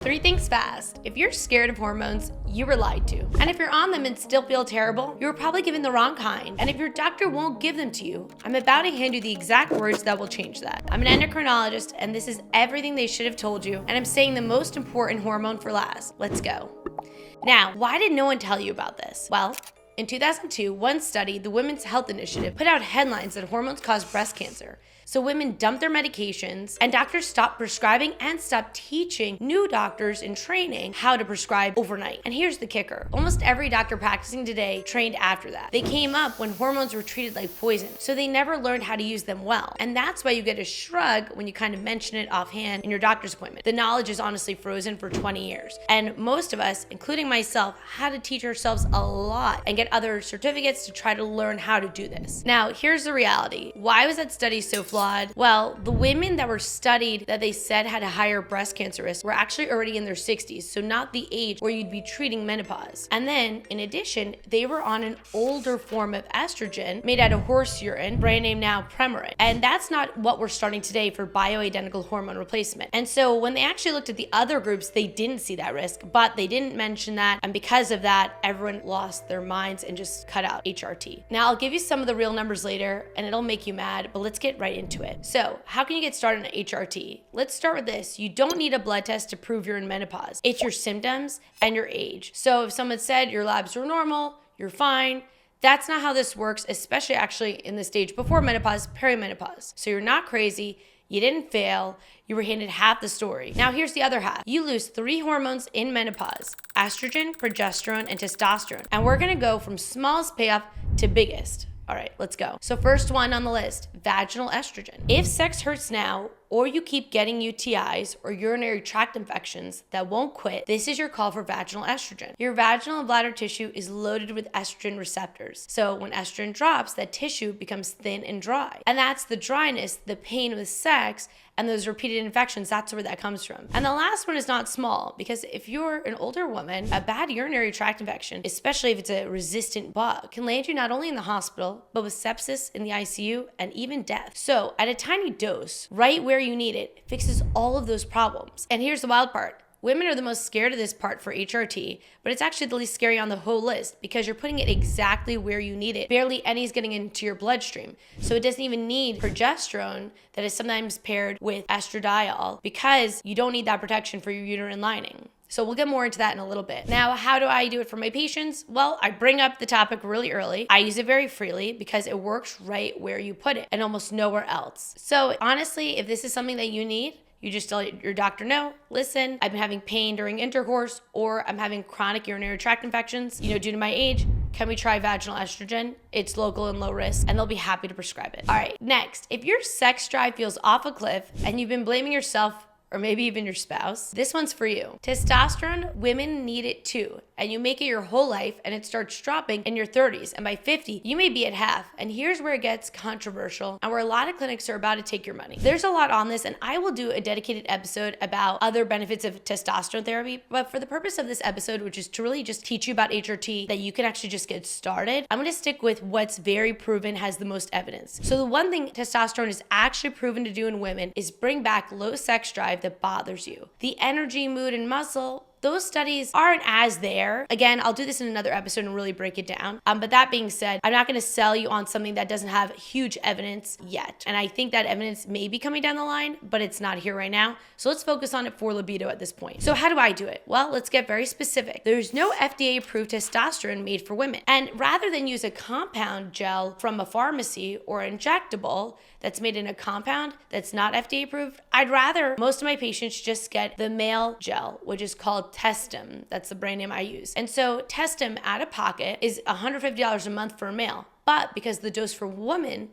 3 things fast. If you're scared of hormones, you were lied to. And if you're on them and still feel terrible, you were probably given the wrong kind. And if your doctor won't give them to you, I'm about to hand you the exact words that will change that. I'm an endocrinologist, and this is everything they should have told you, and I'm saying the most important hormone for last. Let's go. Now, why did no one tell you about this? Well, in 2002, one study, the Women's Health Initiative, put out headlines that hormones cause breast cancer. So women dumped their medications, and doctors stopped prescribing and stopped teaching new doctors in training how to prescribe overnight. And here's the kicker. Almost every doctor practicing today trained after that. They came up when hormones were treated like poison, so they never learned how to use them well. And that's why you get a shrug when you kind of mention it offhand in your doctor's appointment. The knowledge is honestly frozen for 20 years. And most of us, including myself, had to teach ourselves a lot and get other certificates to try to learn how to do this. Now, here's the reality. Why was that study so flawed? Well, the women that were studied that they said had a higher breast cancer risk were actually already in their 60s, so not the age where you'd be treating menopause. And then, in addition, they were on an older form of estrogen made out of horse urine, brand name now Premarin. And that's not what we're starting today for bioidentical hormone replacement. And so when they actually looked at the other groups, they didn't see that risk, but they didn't mention that. And because of that, everyone lost their minds and just cut out HRT. Now, I'll give you some of the real numbers later, and it'll make you mad, but let's get right into it. So, how can you get started on HRT? Let's start with this. You don't need a blood test to prove you're in menopause. It's your symptoms and your age. So, if someone said your labs are normal, you're fine, that's not how this works, especially actually in the stage before menopause, perimenopause. So, you're not crazy. You didn't fail. You were handed half the story. Now here's the other half. You lose 3 hormones in menopause: estrogen, progesterone, and testosterone. And we're gonna go from smallest payoff to biggest. All right, let's go. So first one on the list, vaginal estrogen. If sex hurts now, or you keep getting UTIs or urinary tract infections that won't quit, this is your call for vaginal estrogen. Your vaginal and bladder tissue is loaded with estrogen receptors. So when estrogen drops, that tissue becomes thin and dry. And that's the dryness, the pain with sex, and those repeated infections, that's where that comes from. And the last one is not small, because if you're an older woman, a bad urinary tract infection, especially if it's a resistant bug, can land you not only in the hospital, but with sepsis in the ICU and even death. So at a tiny dose, right where you need it, fixes all of those problems. And here's the wild part. Women are the most scared of this part for HRT, but it's actually the least scary on the whole list because you're putting it exactly where you need it. Barely any is getting into your bloodstream. So it doesn't even need progesterone that is sometimes paired with estradiol because you don't need that protection for your uterine lining. So we'll get more into that in a little bit. Now, how do I do it for my patients? Well, I bring up the topic really early. I use it very freely because it works right where you put it and almost nowhere else. So honestly, if this is something that you need, you just tell your doctor, no, listen, I've been having pain during intercourse, or I'm having chronic urinary tract infections, due to my age. Can we try vaginal estrogen? It's local and low risk, and they'll be happy to prescribe it. All right, next, if your sex drive feels off a cliff and you've been blaming yourself or maybe even your spouse, this one's for you. Testosterone, women need it too. And you make it your whole life and it starts dropping in your 30s. And by 50, you may be at half. And here's where it gets controversial and where a lot of clinics are about to take your money. There's a lot on this, and I will do a dedicated episode about other benefits of testosterone therapy. But for the purpose of this episode, which is to really just teach you about HRT, that you can actually just get started, I'm gonna stick with what's very proven, has the most evidence. So the one thing testosterone is actually proven to do in women is bring back low sex drive that bothers you. The energy, mood, and muscle, those studies aren't as there. Again, I'll do this in another episode and really break it down. But that being said, I'm not gonna sell you on something that doesn't have huge evidence yet. And I think that evidence may be coming down the line, but it's not here right now. So let's focus on it for libido at this point. So how do I do it? Well, let's get very specific. There's no FDA-approved testosterone made for women. And rather than use a compound gel from a pharmacy or injectable that's made in a compound that's not FDA-approved, I'd rather most of my patients just get the male gel, which is called Testim. That's the brand name I use. And so Testim out of pocket is $150 a month for a male. But because the dose for women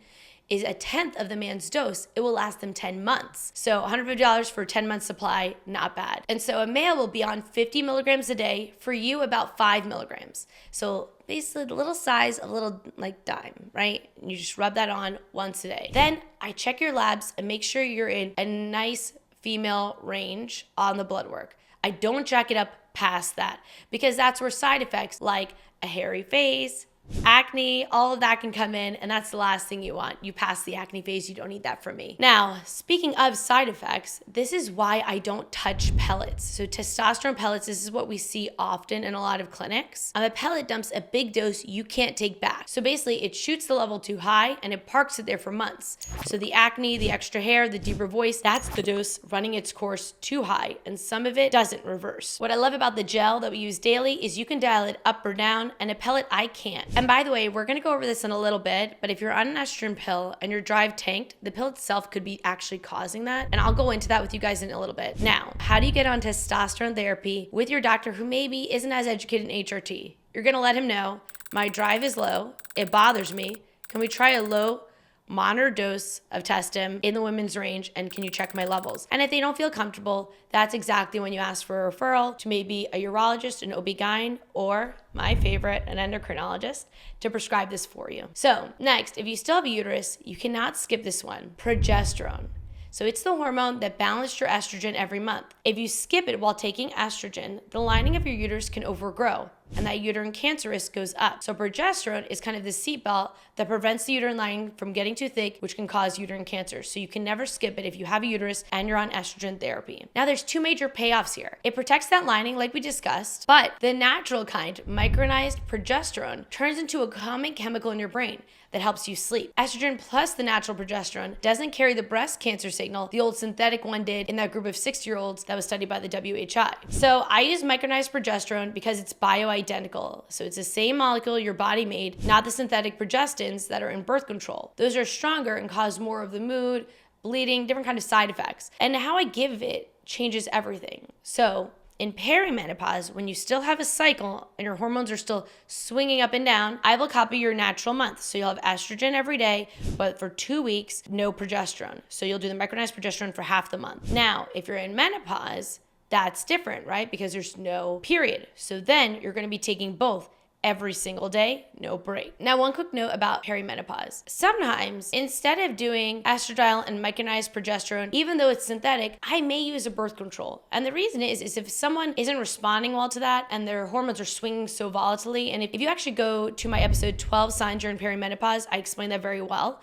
is a 1/10 of the man's dose, it will last them 10 months. So $150 for a 10-month supply, not bad. And so a male will be on 50 milligrams a day, for you about 5 milligrams. So basically the little size of a little dime, right? And you just rub that on once a day. Then I check your labs and make sure you're in a nice female range on the blood work. I don't jack it up past that because that's where side effects like a hairy face, Acne, all of that can come in, and that's the last thing you want. You pass the acne phase, you don't need that from me. Now, speaking of side effects, this is why I don't touch pellets. So testosterone pellets, this is what we see often in a lot of clinics. A pellet dumps a big dose you can't take back. So basically it shoots the level too high and it parks it there for months. So the acne, the extra hair, the deeper voice, that's the dose running its course too high, and some of it doesn't reverse. What I love about the gel that we use daily is you can dial it up or down, and a pellet I can't. And by the way, we're gonna go over this in a little bit, but if you're on an estrogen pill and your drive tanked, the pill itself could be actually causing that. And I'll go into that with you guys in a little bit. Now, how do you get on testosterone therapy with your doctor who maybe isn't as educated in HRT? You're gonna let him know, my drive is low, it bothers me. Can we try a low monitor dose of Testim in the women's range, and can you check my levels? And if they don't feel comfortable, that's exactly when you ask for a referral to maybe a urologist, an OB-GYN, or my favorite, an endocrinologist, to prescribe this for you. So next, if you still have a uterus, you cannot skip this one, progesterone. So it's the hormone that balances your estrogen every month. If you skip it while taking estrogen, the lining of your uterus can overgrow, and that uterine cancer risk goes up. So progesterone is kind of the seatbelt that prevents the uterine lining from getting too thick, which can cause uterine cancer. So you can never skip it if you have a uterus and you're on estrogen therapy. Now there's two major payoffs here. It protects that lining like we discussed, but the natural kind, micronized progesterone, turns into a common chemical in your brain that helps you sleep. Estrogen plus the natural progesterone doesn't carry the breast cancer signal the old synthetic one did in that group of 60-year-olds that was studied by the WHI. So I use micronized progesterone because it's bioidentical. So it's the same molecule your body made, not the synthetic progestins that are in birth control. Those are stronger and cause more of the mood, bleeding, different kind of side effects. And how I give it changes everything. So in perimenopause, when you still have a cycle and your hormones are still swinging up and down, I will copy your natural month. So you'll have estrogen every day, but for 2 weeks, no progesterone. So you'll do the micronized progesterone for half the month. Now, if you're in menopause, that's different, right? Because there's no period. So then you're going to be taking both every single day, no break. Now, one quick note about perimenopause. Sometimes, instead of doing estradiol and micronized progesterone, even though it's synthetic, I may use a birth control. And the reason is if someone isn't responding well to that and their hormones are swinging so volatilely, and if you actually go to my episode 12, Signs You're in Perimenopause, I explain that very well.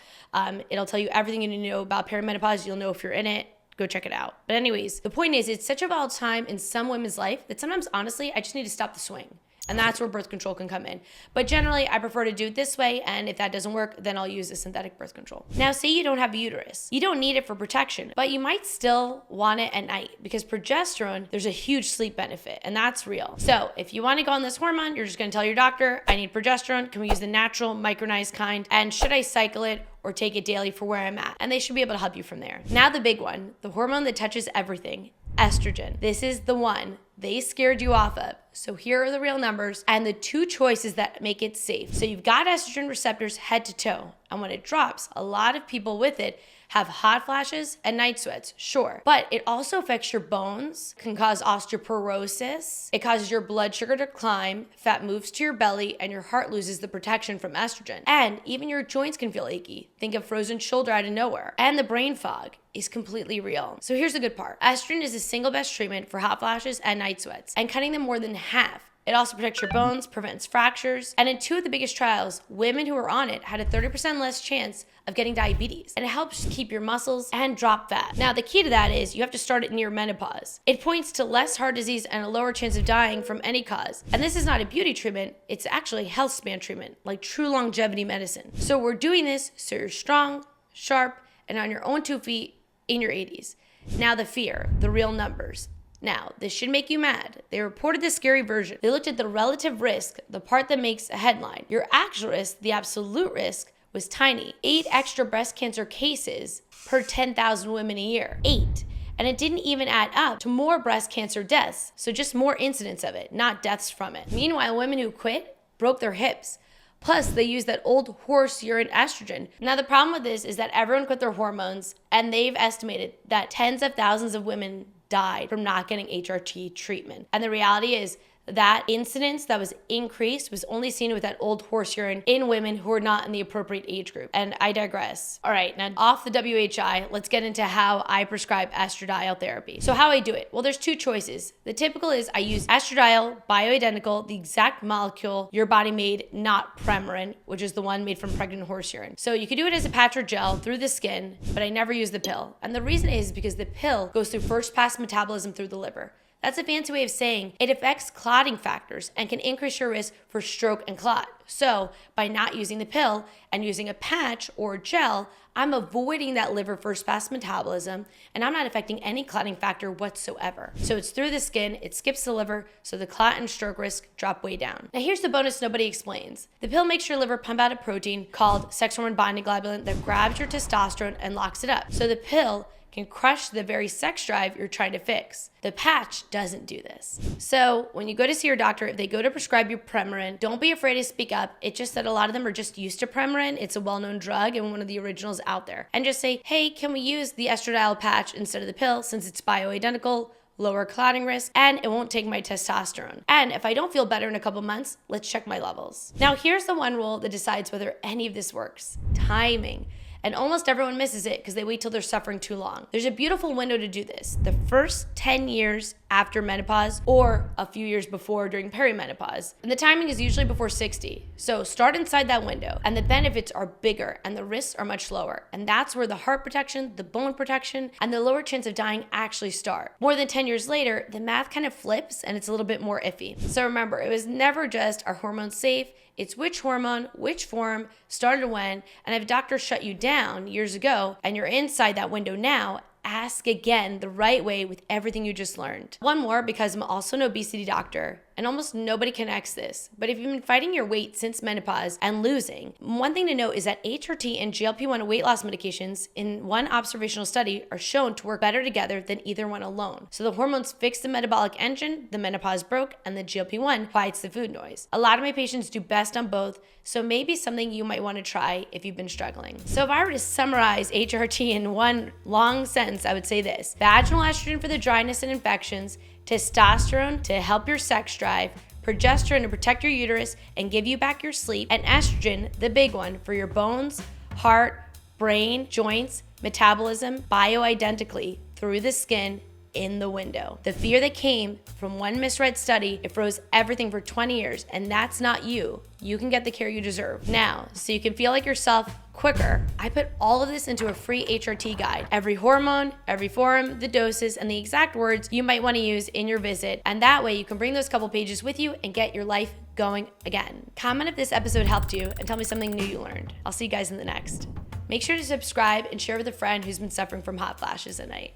It'll tell you everything you need to know about perimenopause. You'll know if you're in it. Go check it out. But anyways, the point is, it's such a volatile time in some women's life that sometimes, honestly, I just need to stop the swing. And that's where birth control can come in. But generally, I prefer to do it this way, and if that doesn't work, then I'll use a synthetic birth control. Now, say you don't have a uterus. You don't need it for protection, but you might still want it at night because progesterone, there's a huge sleep benefit, and that's real. So if you want to go on this hormone, you're just gonna tell your doctor, I need progesterone. Can we use the natural micronized kind? And should I cycle it or take it daily for where I'm at? And they should be able to help you from there. Now the big one, the hormone that touches everything, estrogen. This is the one they scared you off of. So here are the real numbers and the two choices that make it safe. So you've got estrogen receptors head to toe. And when it drops, a lot of people with it have hot flashes and night sweats, sure. But it also affects your bones, can cause osteoporosis. It causes your blood sugar to climb, fat moves to your belly, and your heart loses the protection from estrogen. And even your joints can feel achy. Think of frozen shoulder out of nowhere. And the brain fog is completely real. So here's the good part. Estrogen is the single best treatment for hot flashes and night sweats, and cutting them more than half. It also protects your bones, prevents fractures, and in 2 of the biggest trials, women who were on it had a 30% less chance of getting diabetes, and it helps keep your muscles and drop fat. Now, the key to that is you have to start it near menopause. It points to less heart disease and a lower chance of dying from any cause. And this is not a beauty treatment, it's actually health span treatment, like true longevity medicine. So we're doing this so you're strong, sharp, and on your own 2 feet in your 80s. Now the fear, the real numbers. Now, this should make you mad. They reported the scary version. They looked at the relative risk, the part that makes a headline. Your actual risk, the absolute risk, was tiny. 8 extra breast cancer cases per 10,000 women a year. 8. And it didn't even add up to more breast cancer deaths. So just more incidents of it, not deaths from it. Meanwhile, women who quit broke their hips. Plus, they use that old horse urine estrogen. Now, the problem with this is that everyone quit their hormones, and they've estimated that tens of thousands of women died from not getting HRT treatment. And the reality is that incidence that was increased was only seen with that old horse urine in women who are not in the appropriate age group. And I digress. All right, now off the WHI, let's get into how I prescribe estradiol therapy. So how I do it? Well, there's two choices. The typical is I use estradiol, bioidentical, the exact molecule your body made, not Premarin, which is the one made from pregnant horse urine. So you can do it as a patch or gel through the skin, but I never use the pill. And the reason is because the pill goes through first pass metabolism through the liver. That's a fancy way of saying it affects clotting factors and can increase your risk for stroke and clot. So by not using the pill and using a patch or gel, I'm avoiding that liver first pass metabolism, and I'm not affecting any clotting factor whatsoever. So it's through the skin, it skips the liver, so the clot and stroke risk drop way down. Now here's the bonus nobody explains. The pill makes your liver pump out a protein called sex hormone binding globulin that grabs your testosterone and locks it up. So the pill can crush the very sex drive you're trying to fix. The patch doesn't do this. So when you go to see your doctor, if they go to prescribe you Premarin, don't be afraid to speak up. It's just that a lot of them are just used to Premarin. It's a well-known drug and one of the originals out there. And just say, hey, can we use the estradiol patch instead of the pill since it's bioidentical, lower clotting risk, and it won't take my testosterone. And if I don't feel better in a couple months, let's check my levels. Now here's the one rule that decides whether any of this works: timing. And almost everyone misses it because they wait till they're suffering too long. There's a beautiful window to do this: the first 10 years after menopause or a few years before during perimenopause. And the timing is usually before 60. So start inside that window, and the benefits are bigger and the risks are much lower. And that's where the heart protection, the bone protection, and the lower chance of dying actually start. More than 10 years later, the math kind of flips and it's a little bit more iffy. So remember, it was never just are hormones safe? It's which hormone, which form, started when, and if a doctor shut you down years ago and you're inside that window now, ask again the right way with everything you just learned. One more, because I'm also an obesity doctor, and almost nobody connects this, but if you've been fighting your weight since menopause and losing, one thing to note is that HRT and GLP-1 weight loss medications in one observational study are shown to work better together than either one alone. So the hormones fix the metabolic engine, the menopause broke, and the GLP-1 quiets the food noise. A lot of my patients do best on both, so maybe something you might want to try if you've been struggling. So if I were to summarize HRT in one long sentence, I would say this: vaginal estrogen for the dryness and infections, testosterone to help your sex drive, progesterone to protect your uterus and give you back your sleep, and estrogen, the big one, for your bones, heart, brain, joints, metabolism, bioidentically through the skin in the window. The fear that came from one misread study, it froze everything for 20 years, and that's not you. You can get the care you deserve now, so you can feel like yourself quicker. I put all of this into a free HRT guide. Every hormone, every form, the doses, and the exact words you might want to use in your visit, and that way you can bring those couple pages with you and get your life going again. Comment if this episode helped you and tell me something new you learned. I'll see you guys in the next. Make sure to subscribe and share with a friend who's been suffering from hot flashes at night.